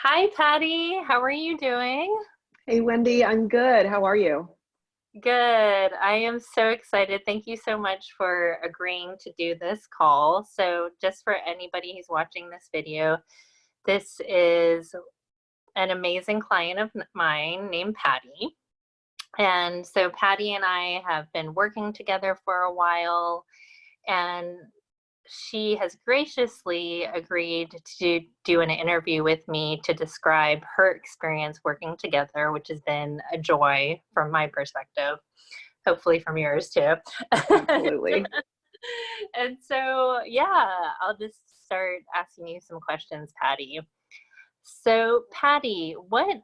Hi, Patty. How are you doing? Hey Wendy, I'm good. How are you? Good. I am so excited. Thank you so much for agreeing to do this call. So, just for anybody who's watching this video, this is an amazing client of mine named Patty. And so, Patty and I have been working together for a while, and she has graciously agreed to do an interview with me to describe her experience working together, which has been a joy from my perspective, hopefully from yours too. Absolutely. And so, yeah, I'll just start asking you some questions, Patty. So, Patty, what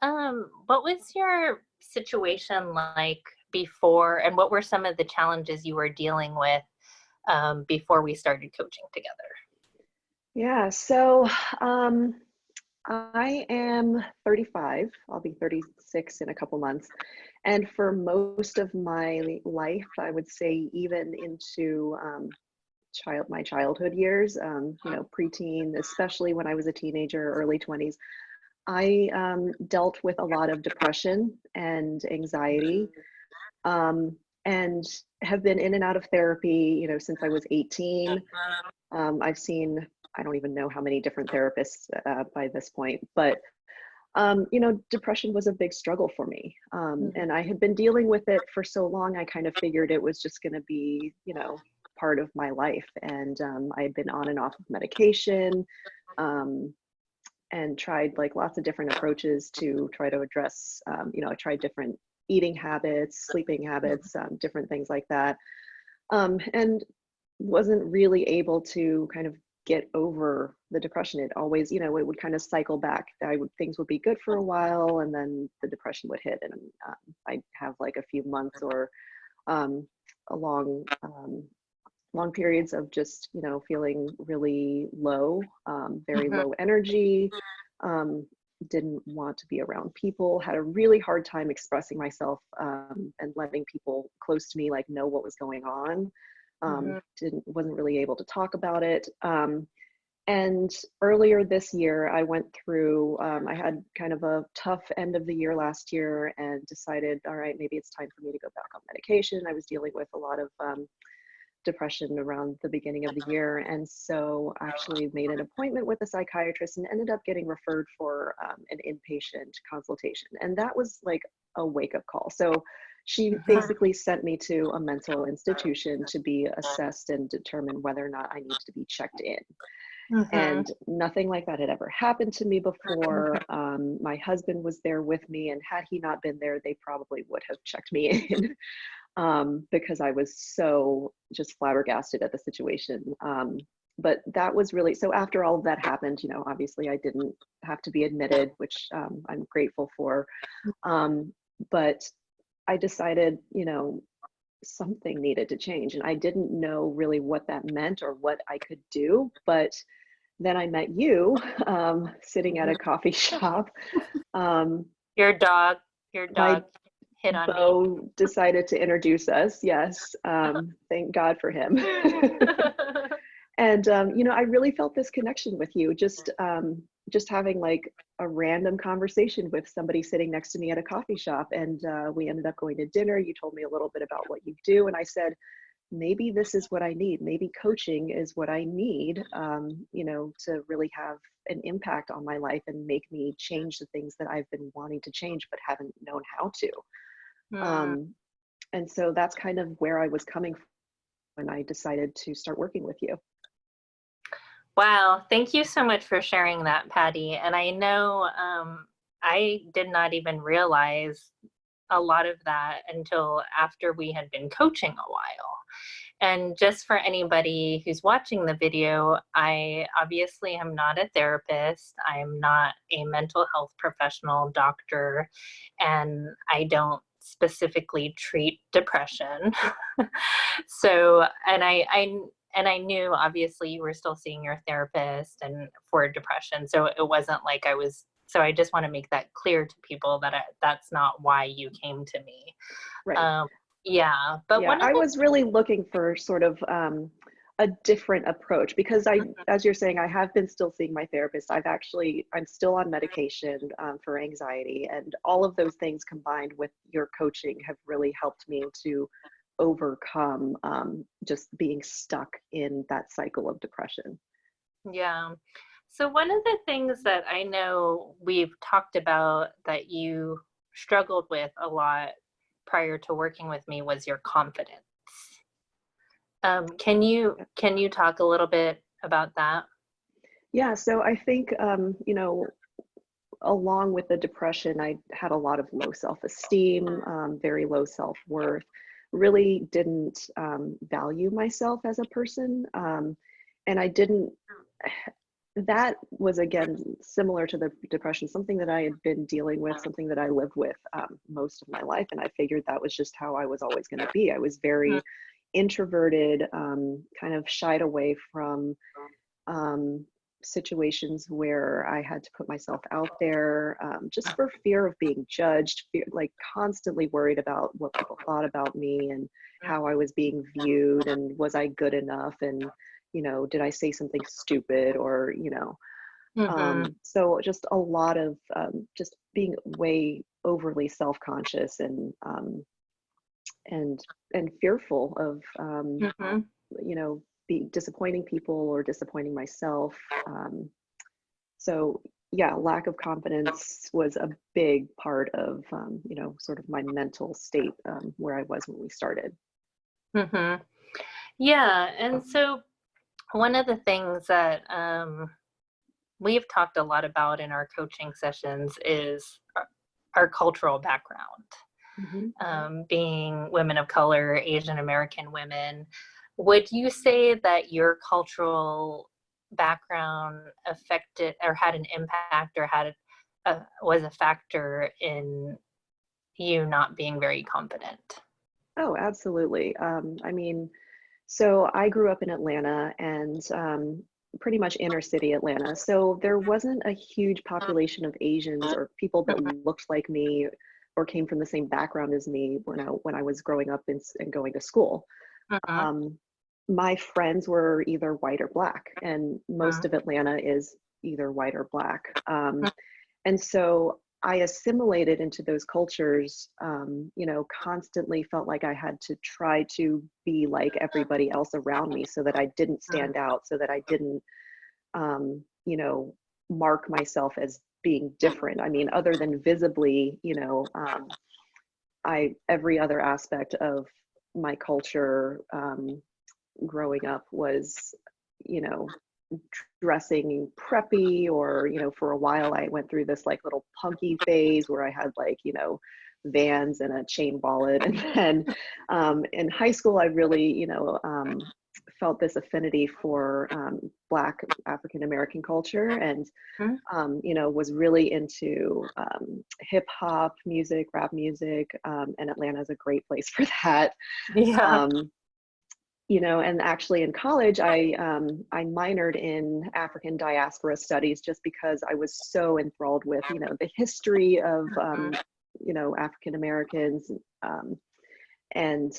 was your situation like before, and what were some of the challenges you were dealing with before we started coaching together? Yeah, so um, I am 35. I'll be 36 in a couple months. And for most of my life, I would say even into my childhood years, preteen, especially when I was a teenager, early 20s, I dealt with a lot of depression and anxiety. Um, and have been in and out of therapy, since I was 18. I've seen, I don't even know how many different therapists by this point, but depression was a big struggle for me. And I had been dealing with it for so long, I kind of figured it was just going to be, part of my life. And I had been on and off of medication, um, and tried like lots of different approaches to try to address, I tried different eating habits, sleeping habits, different things like that. And wasn't really able to kind of get over the depression. It always, it would kind of cycle back. Things would be good for a while, and then the depression would hit, and I'd have like a few months or a long periods of just, feeling really low, very Mhm. low energy, didn't want to be around people, had a really hard time expressing myself, and letting people close to me like know what was going on. Mhm. Wasn't really able to talk about it. And earlier this year, I went through, I had kind of a tough end of the year last year and decided, all right, maybe it's time for me to go back on medication. I was dealing with a lot of depression around the beginning of the year. And so actually made an appointment with a psychiatrist and ended up getting referred for an inpatient consultation. And that was like a wake-up call. So she Mhm. basically sent me to a mental institution to be assessed and determine whether or not I needed to be checked in. Mhm. And nothing like that had ever happened to me before. My husband was there with me, and had he not been there, they probably would have checked me in. Because I was so just flabbergasted at the situation. But that was really, so after all of that happened, obviously I didn't have to be admitted, which I'm grateful for. But I decided, something needed to change. And I didn't know really what that meant or what I could do. But then I met you, sitting at Mhm. a coffee shop. Um, Your dog, your my dog hit on me. Bo decided to introduce us. Yes, thank God for him. And I really felt this connection with you. Just having like a random conversation with somebody sitting next to me at a coffee shop, and we ended up going to dinner. You told me a little bit about what you do, and I said, maybe this is what I need. Maybe coaching is what I need, to really have an impact on my life and make me change the things that I've been wanting to change but haven't known how to. Hmm. Um, and so that's kind of where I was coming from when I decided to start working with you. Wow, thank you so much for sharing that, Patty. And I know I did not even realize a lot of that until after we had been coaching a while. And just for anybody who's watching the video, I obviously am not a therapist. I am not a mental health professional, doctor, and I don't specifically treat depression. So, and I knew obviously you were still seeing your therapist and for depression. So it wasn't like I was, so I just want to make that clear to people that that's not why you came to me. Right. Um, yeah, but Yeah, one of I the was really looking for sort of a different approach, because as you're saying, I have been still seeing my therapist. I'm still on medication for anxiety, and all of those things combined with your coaching have really helped me to overcome just being stuck in that cycle of depression. Yeah. So one of the things that I know we've talked about that you struggled with a lot prior to working with me was your confidence. Can you talk a little bit about that? Yeah, so I think, along with the depression, I had a lot of low self-esteem, very low self-worth, really didn't value myself as a person. And I didn't, that was again similar to the depression, something that I had been dealing with, something that I lived with most of my life. And I figured that was just how I was always going to be. I was very introverted, kind of shied away from um, situations where I had to put myself out there, just for fear of being judged, like constantly worried about what people thought about me and how I was being viewed, and was I good enough, and did I say something stupid, or Mm-hmm. so just a lot of just being way overly self-conscious and and fearful of Mm-hmm. you know, be disappointing people or disappointing myself. So yeah, lack of confidence was a big part of, sort of my mental state where I was when we started. Mm-hmm. Yeah. And so one of the things that we've talked a lot about in our coaching sessions is our cultural background. Hmm. Being women of color, Asian American women, would you say that your cultural background affected or had an impact or was a factor in you not being very confident? Oh, absolutely. I mean, so I grew up in Atlanta, and pretty much inner city Atlanta. So there wasn't a huge population of Asians or people that looked like me or came from the same background as me when I was growing up and going to school. Mhm, Um, my friends were either white or black, and most mhm, of Atlanta is either white or black. And so I assimilated into those cultures, constantly felt like I had to try to be like everybody else around me so that I didn't mhm, stand out, so that I didn't, mark myself as being different. I mean, other than visibly, every other aspect of my culture growing up was, you know, dressing preppy, or for a while I went through this like little punky phase where I had like Vans and a chain wallet. And then in high school I really felt this affinity for Black African American culture, and mhm. was really into hip hop music, rap music, and Atlanta is a great place for that. Yeah. um, and actually in college, I minored in African diaspora studies just because I was so enthralled with, the history of, Mhm, African Americans, and,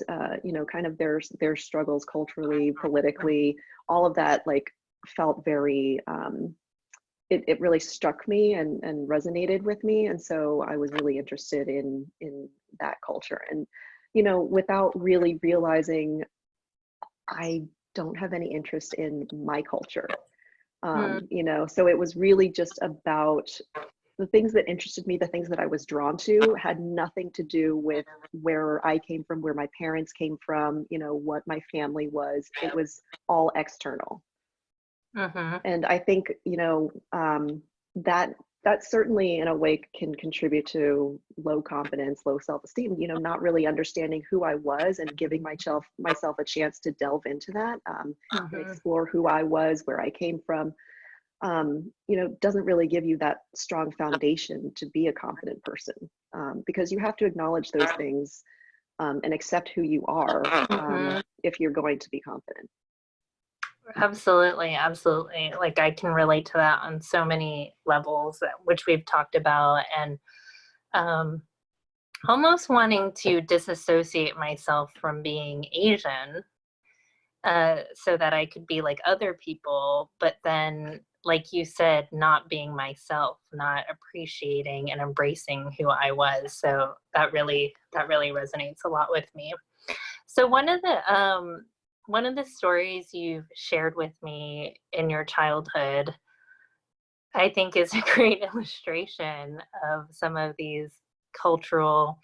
kind of their struggles culturally, politically, all of that, like, felt very, it really struck me and resonated with me. And so I was really interested in that culture. And, without really realizing, I don't have any interest in my culture. mhm, So it was really just about the things that interested me, the things that I was drawn to had nothing to do with where I came from, where my parents came from, what my family was. It was all external. mhm, And I think, that that certainly in a way can contribute to low confidence, low self-esteem, not really understanding who I was and giving myself a chance to delve into that, and mhm. explore who I was, where I came from. Doesn't really give you that strong foundation to be a confident person, because you have to acknowledge those things, and accept who you are, Mhm. if you're going to be confident. Absolutely, absolutely. Like I can relate to that on so many levels, which we've talked about, and um, almost wanting to disassociate myself from being Asian so that I could be like other people, but then, like you said, not being myself, not appreciating and embracing who I was. So that really resonates a lot with me. So one of the stories you've shared with me in your childhood, I think is a great illustration of some of these cultural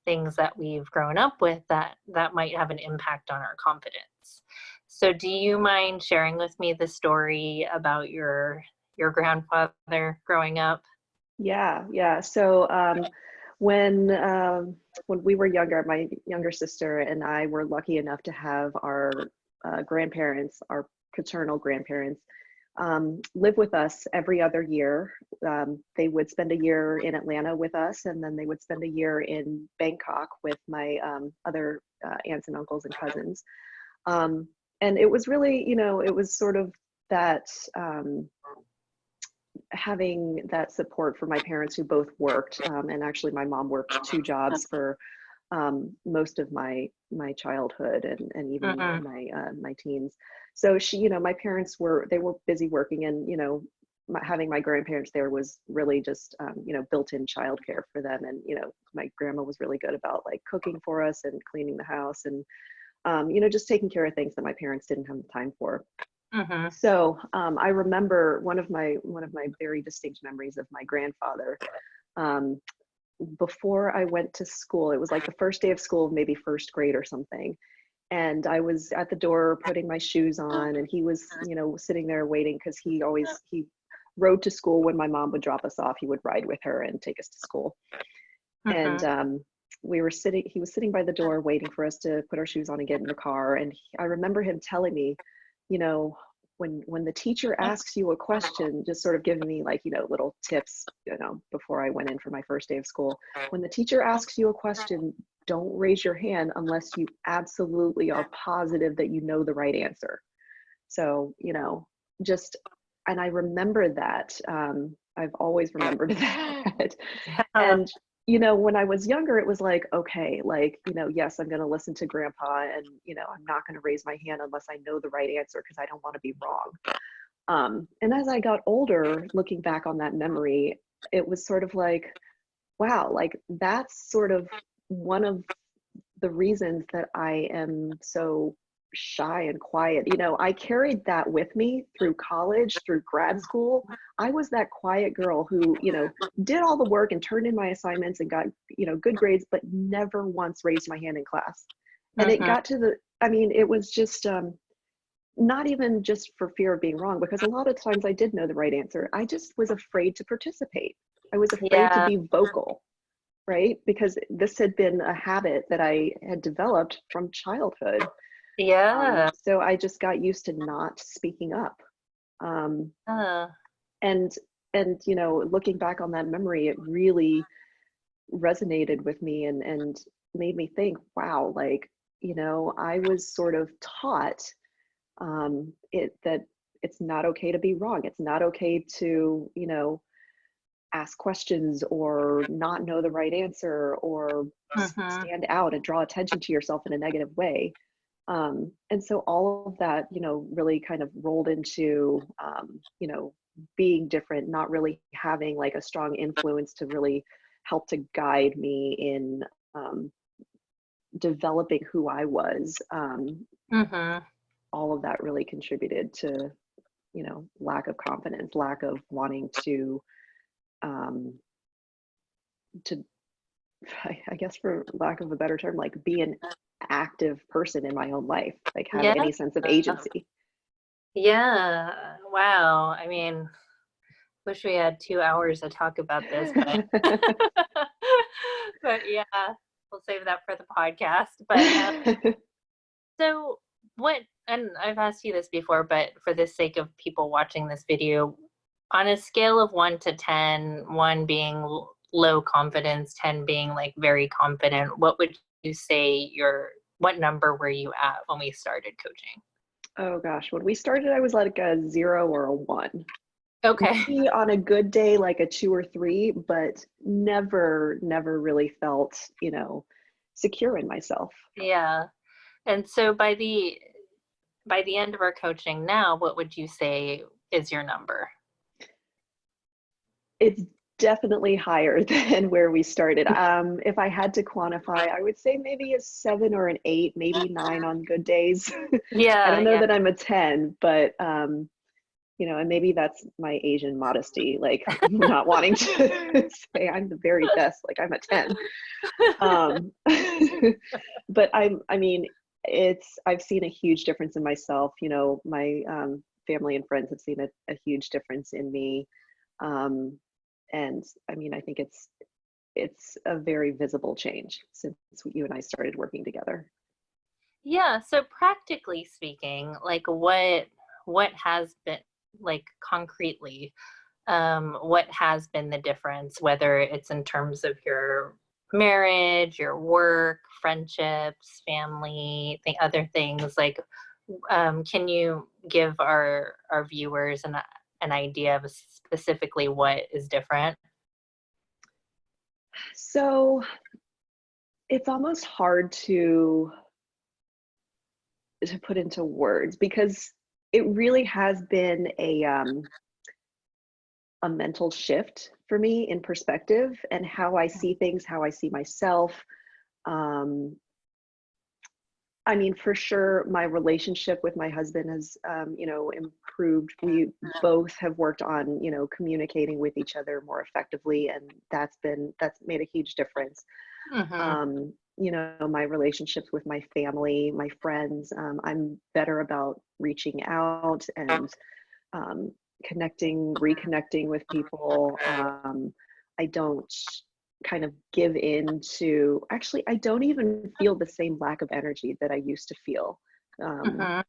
things that we've grown up with that might have an impact on our confidence. So do you mind sharing with me the story about your grandfather growing up? Yeah. So when we were younger, my younger sister and I were lucky enough to have our grandparents, our paternal grandparents, live with us every other year. They would spend a year in Atlanta with us, and then they would spend a year in Bangkok with my other aunts and uncles and cousins. Um, and it was really, it was sort of that. Having that support for my parents who both worked, and actually my mom worked two jobs for most of my childhood and even Mm-hmm. my teens. So my parents they were busy working, and having my grandparents there was really just built-in childcare for them. And my grandma was really good about like cooking for us and cleaning the house, and just taking care of things that my parents didn't have the time for. Mm-hmm. So I remember one of my very distinct memories of my grandfather. Um, Before I went to school, it was like the first day of school, maybe first grade or something. And I was at the door putting my shoes on, and he was, sitting there waiting because he rode to school when my mom would drop us off. He would ride with her and take us to school. And Mm-hmm. he was sitting by the door waiting for us to put our shoes on and get in the car. And I remember him telling me, you know, when the teacher asks you a question, just sort of giving me like, little tips, before I went in for my first day of school. When the teacher asks you a question, don't raise your hand unless you absolutely are positive that you know the right answer. So, just, and I remember that. I've always remembered that. Yeah. And when I was younger, it was like, okay, like, yes, I'm going to listen to grandpa, and I'm not going to raise my hand unless I know the right answer because I don't want to be wrong. And as I got older, looking back on that memory, it was sort of like, wow, like that's sort of one of the reasons that I am so shy and quiet. I carried that with me through college, through grad school. I was that quiet girl who, did all the work and turned in my assignments and got, good grades, but never once raised my hand in class. And it Mm-hmm. got to I mean, it was just not even just for fear of being wrong, because a lot of times I did know the right answer. I just was afraid to participate. I was afraid to Yeah. be vocal, right? Because this had been a habit that I had developed from childhood. Yeah. So I just got used to not speaking up. Um, Uh, and looking back on that memory, it really resonated with me, and made me think, wow, like, I was sort of taught that it's not okay to be wrong. It's not okay to, ask questions or not know the right answer, or mm-hmm. stand out and draw attention to yourself in a negative way. And so all of that, really kind of rolled into, being different, not really having like a strong influence to really help to guide me in developing who I was. Mm-hmm. All of that really contributed to, lack of confidence, lack of wanting um, to I guess for lack of a better term, like be an active person in my own life, like have Yeah. any sense of agency. Yeah. Wow. I mean, wish we had 2 hours to talk about this, but but yeah, we'll save that for the podcast. But so what, and I've asked you this before, but for the sake of people watching this video, on a scale of 1 to 10, one being low confidence, 10 being like very confident, what would you say what number were you at when we started coaching? Oh gosh, when we started, I was like a 0 or a 1. Okay. Maybe on a good day, like a 2 or 3, but never really felt, secure in myself. Yeah. And so by the end of our coaching now, what would you say is your number? It's definitely higher than where we started. If I had to quantify, I would say maybe a 7 or an 8, maybe 9 on good days. I Yeah, don't know yeah. that I'm a 10, but you know, and maybe that's my Asian modesty, like not wanting to say I'm the very best, like I'm a 10. Um, but I mean, I've seen a huge difference in myself. You know, my family and friends have seen a huge difference in me. Um, and I mean, I think it's a very visible change since you and I started working together. Yeah, so practically speaking, like what has been, like, concretely, what has been the difference, whether it's in terms of your marriage, your work, friendships, family, the other things, like, can you give our viewers an idea of specifically what is different? So it's almost hard to put into words because it really has been a mental shift for me in perspective and how I see things, how I see myself. Um, I mean, for sure, my relationship with my husband has, you know, improved. We both have worked on, you know, communicating with each other more effectively, and that's made a huge difference. Mm-hmm. You know, my relationships with my family, my friends, I'm better about reaching out and um, connecting, reconnecting with people. I don't kind of give in to, actually, I don't even feel the same lack of energy that I used to feel. Um, Mm-hmm.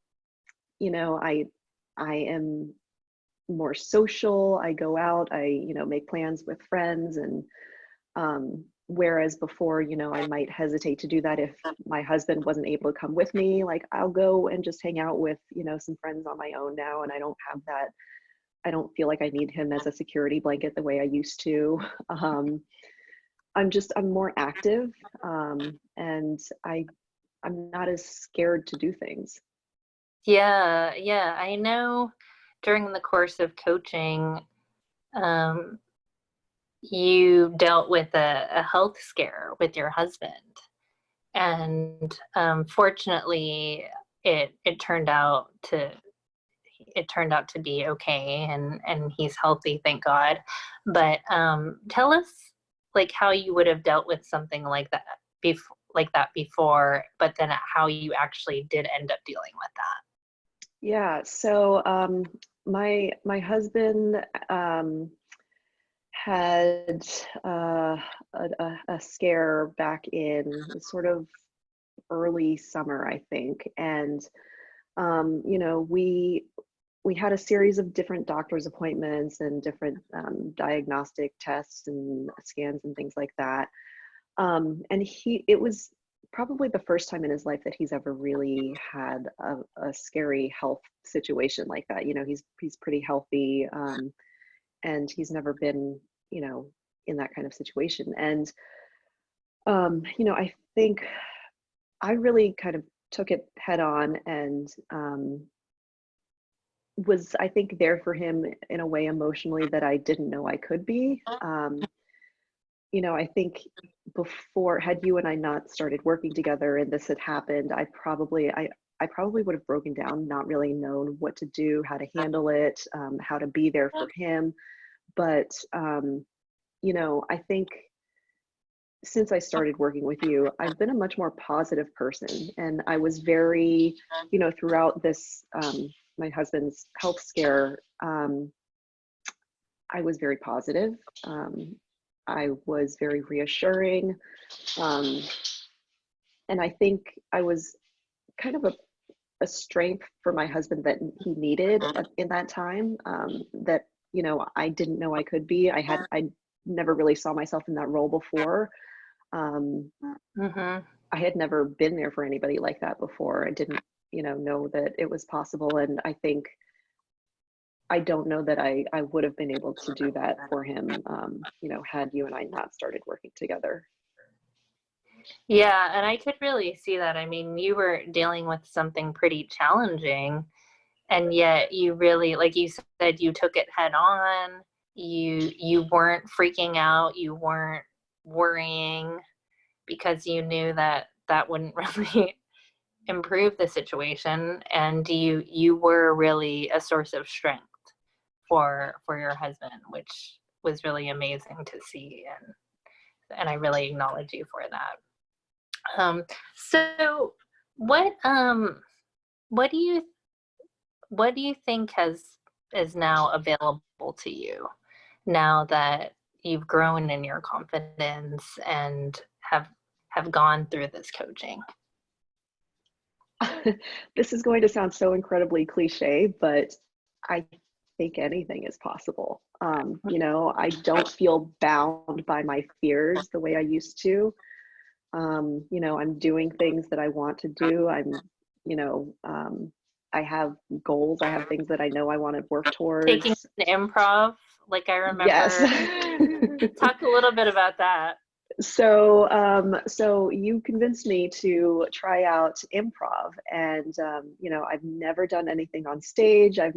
you know, I am more social. I go out, I, you know, make plans with friends and whereas before, you know, I might hesitate to do that if my husband wasn't able to come with me. Like I'll go and just hang out with, you know, some friends on my own now, and I don't have that. I don't feel like I need him as a security blanket the way I used to. Um, I'm more active, and I'm not as scared to do things. Yeah, yeah. I know during the course of coaching, um, you dealt with a health scare with your husband. And fortunately, it turned out to be okay, and he's healthy, thank God. But tell us, like, how you would have dealt with something like that before, but then how you actually did end up dealing with that. Yeah. So my husband had a scare back in sort of early summer, I think, and you know, we had a series of different doctor's appointments and different diagnostic tests and scans and things like that. And it was probably the first time in his life that he's ever really had a scary health situation like that. You know, he's pretty healthy, and he's never been, you know, in that kind of situation. And you know, I think I really kind of took it head on and was, I think, there for him in a way emotionally that I didn't know I could be. You know, I think before, had you and I not started working together and this had happened, I probably would have broken down, not really known what to do, how to handle it, how to be there for him. But you know, I think since I started working with you, I've been a much more positive person. And I was very, you know, throughout this, my husband's health scare, I was very positive. I was very reassuring. Um, and I think I was kind of a strength for my husband that he needed in that time, that, you know, I didn't know I could be. I never really saw myself in that role before. Um, Mm-hmm. I had never been there for anybody like that before. I didn't, you know that it was possible. And I think I don't know that I would have been able to do that for him, you know, had you and I not started working together. Yeah, and I could really see that. I mean, you were dealing with something pretty challenging, and yet you really, like you said, you took it head on. You weren't freaking out, you weren't worrying because you knew that that wouldn't really improve the situation, and you were really a source of strength for your husband, which was really amazing to see, and I really acknowledge you for that. So what what do you what do you think has is now available to you now that you've grown in your confidence and have gone through this coaching? This is going to sound so incredibly cliche, but I think anything is possible. I don't feel bound by my fears the way I used to. I'm doing things that I want to do. You know, um, I have goals. I have things that I know I want to work Taking towards. an improv, like I Yes. remember. Talk a little bit about that. So you convinced me to try out improv, and I've never done anything on stage. I've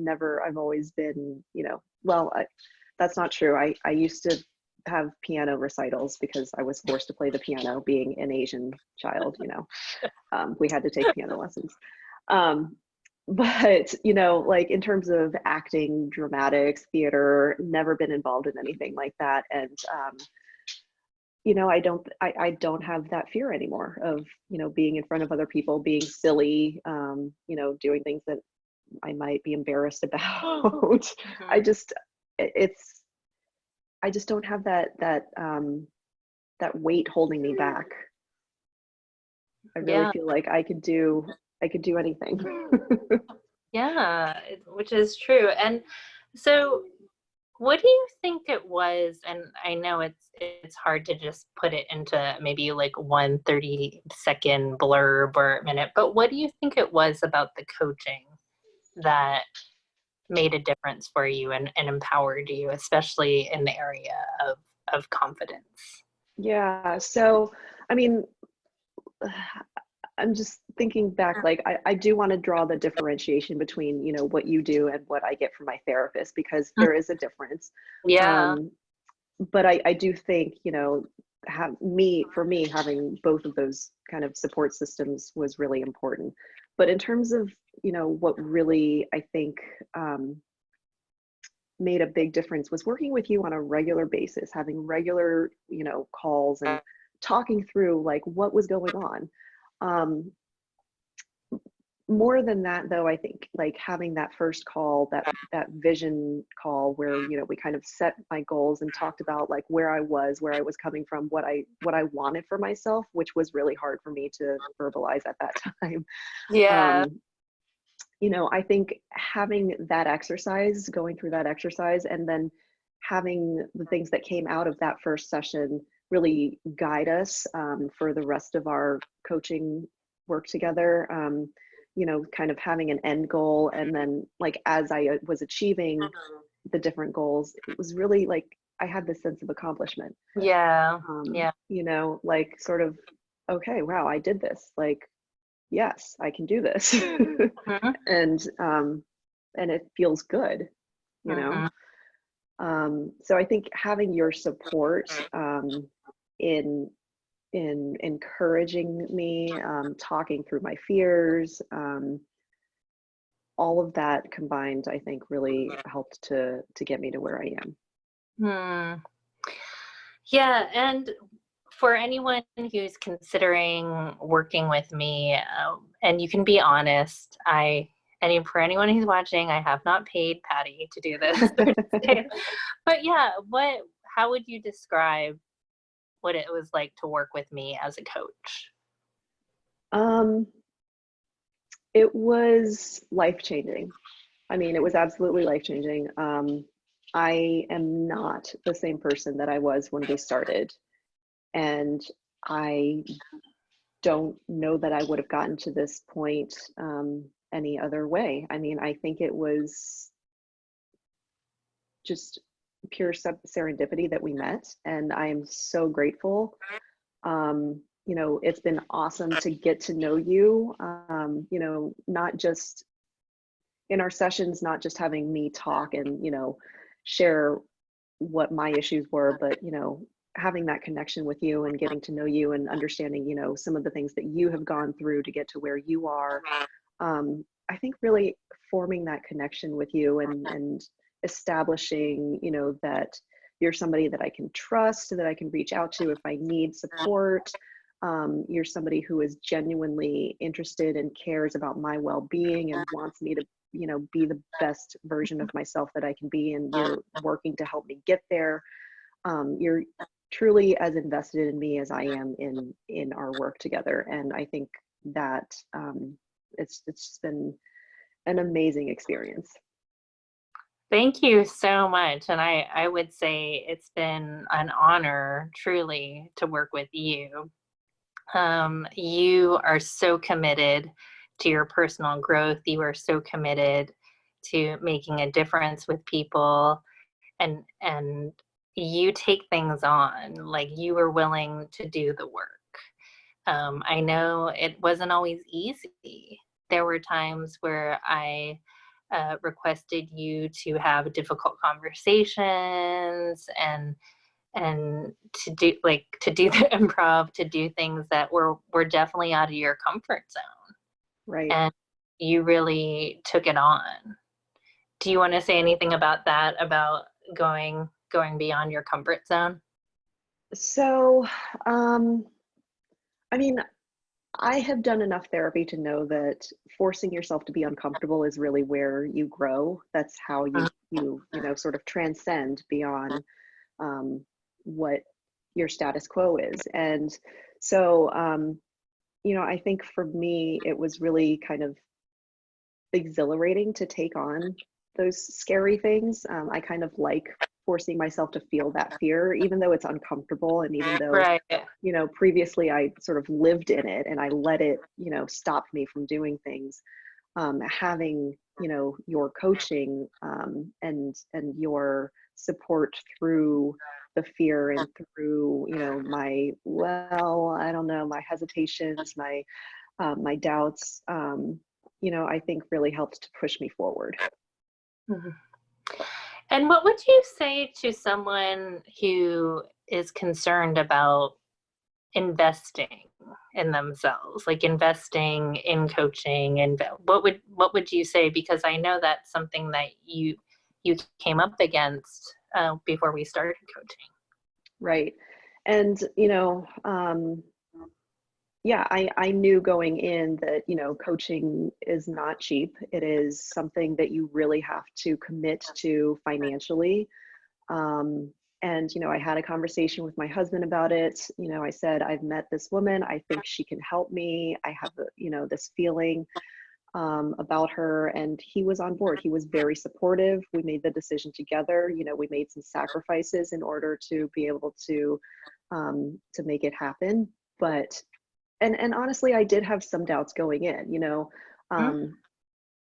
always been, that's not true. I used to have piano recitals because I was forced to play the piano, being an Asian child. We had to take piano lessons. Um, but like in terms of acting, dramatics, theater, never been involved in anything like that, and I don't have that fear anymore of, being in front of other people, being silly, doing things that I might be embarrassed about. I Mhm. just, it's, I just don't have that weight holding me back. I really Yeah, feel like I could do anything. yeah, which is true. And so, what do you think it was? And I know it's hard to just put it into maybe like 1 30-second blurb or minute, but what do you think it was about the coaching that made a difference for you and empowered you, especially in the area of confidence? Yeah. So, I mean, I'm just thinking back, like I do want to draw the differentiation between, what you do and what I get from my therapist, because there is a difference. Yeah. Um, but I do think, for me, having both of those kind of support systems was really important. But in terms of, what really I think made a big difference was working with you on a regular basis, having regular, calls and talking through like what was going on. Um, More than that, though, I think like having that first call, that vision call where, we kind of set my goals and talked about like where I was coming from, what I wanted for myself, which was really hard for me to verbalize at that time. Yeah. um I think having that exercise, going through that exercise, and then having the things that came out of that first session really guide us for the rest of our coaching work together. Kind of having an end goal, and then like as I was achieving the different goals, it was really like I had this sense of accomplishment. Yeah. Yeah. Like sort of, okay, wow, I did this. Like, yes, I can do this. Mhm. and and it feels good, you know. Mhm. So I think having your support in encouraging me, talking through my fears, all of that combined, I think really helped to get me to where I am. Hmm. Yeah, and for anyone who's considering working with me, and you can be honest, for anyone who's watching, I have not paid Patty to do this. But yeah, how would you describe what it was like to work with me as a coach? um, it was life changing. I mean, it was absolutely life changing. I am not the same person that I was when we started, and I don't know that I would have gotten to this point any other way. I mean, I think it was just pure serendipity that we met, and I am so grateful. you know, it's been awesome to get to know you, you know, not just in our sessions, not just having me talk and, you know, share what my issues were, but, you know, having that connection with you and getting to know you and understanding, you know, some of the things that you have gone through to get to where you are. I think really forming that connection with you and establishing, you know, that you're somebody that I can trust, that I can reach out to if I need support. You're somebody who is genuinely interested and cares about my well-being and wants me to, you know, be the best version of myself that I can be, and you're working to help me get there. You're truly as invested in me as I am in our work together, and I think that it's just been an amazing experience. Thank you so much. And I would say it's been an honor truly to work with you. You are so committed to your personal growth. You are so committed to making a difference with people, and you take things on. Like, you are willing to do the work. I know it wasn't always easy. There were times where I requested you to have difficult conversations, and to do the improv, to do things that were definitely out of your comfort zone, Right. and you really took it on. Do you want to say anything about that, about going beyond your comfort zone? So, um, I mean, I have done enough therapy to know that forcing yourself to be uncomfortable is really where you grow. That's how you know, sort of transcend beyond um, what your status quo is. And so, you know, I think for me, it was really kind of exhilarating to take on those scary things. I kind of like forcing myself to feel that fear, even though it's uncomfortable, and even though, Right. you know, previously I sort of lived in it and I let it, you know, stop me from doing things. Having, you know, your coaching and your support through the fear and through, you know, my, well, I don't know, my hesitations, my doubts, you know, I think really helped to push me forward. Mhm. And what would you say to someone who is concerned about investing in themselves, like investing in coaching? And what would you say? Because I know that's something that you came up against before we started coaching. Right. And, you know, yeah, I knew going in that, you know, coaching is not cheap. It is something that you really have to commit to financially. Um, and, you know, I had a conversation with my husband about it. You know, I said, I've met this woman. I think she can help me. I have, you know, this feeling about her. And he was on board. He was very supportive. We made the decision together. You know, we made some sacrifices in order to be able to make it happen. But and honestly, I did have some doubts going in, you know. Mhm. Um,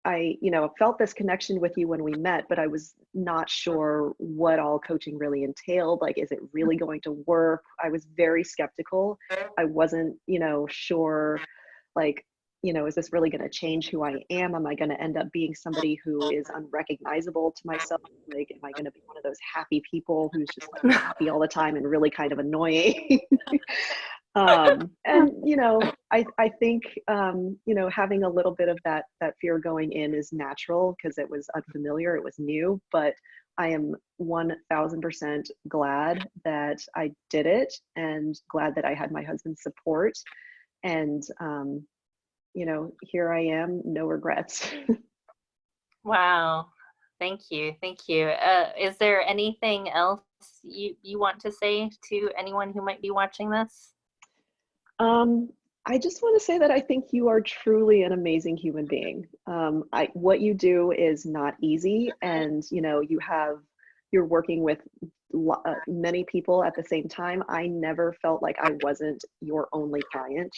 I, you know, felt this connection with you when we met, but I was not sure what all coaching really entailed. Like, is it really going to work? I was very skeptical. I wasn't, you know, sure, like, you know, is this really going to change who I am? Am I going to end up being somebody who is unrecognizable to myself? Like, am I going to be one of those happy people who's just like happy all the time and really kind of annoying? And you know, I think you know, having a little bit of that fear going in is natural because it was unfamiliar, it was new, but I am 1000% glad that I did it and glad that I had my husband's support. And you know, here I am, no regrets. Wow. Thank you. Thank you. Is there anything else you want to say to anyone who might be watching this? Um, I just want to say that I think you are truly an amazing human being. What you do is not easy, and you know, you're working with many people at the same time. I never felt like I wasn't your only client.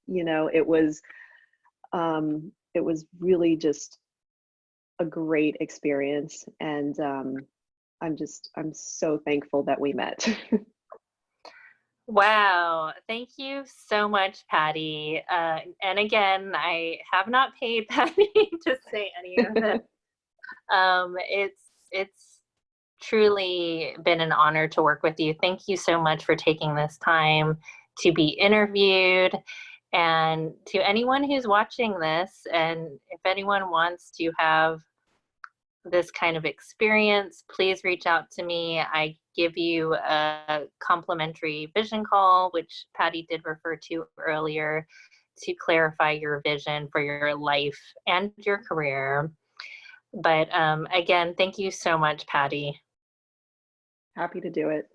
You know, it was really just a great experience, and I'm so thankful that we met. Wow. Thank you so much, Patty. And again, I have not paid Patty to say any of this. It's truly been an honor to work with you. Thank you so much for taking this time to be interviewed. And to anyone who's watching this, and if anyone wants to have this kind of experience, please reach out to me. I give you a complimentary vision call, which Patty did refer to earlier, to clarify your vision for your life and your career. But again, thank you so much, Patty. Happy to do it.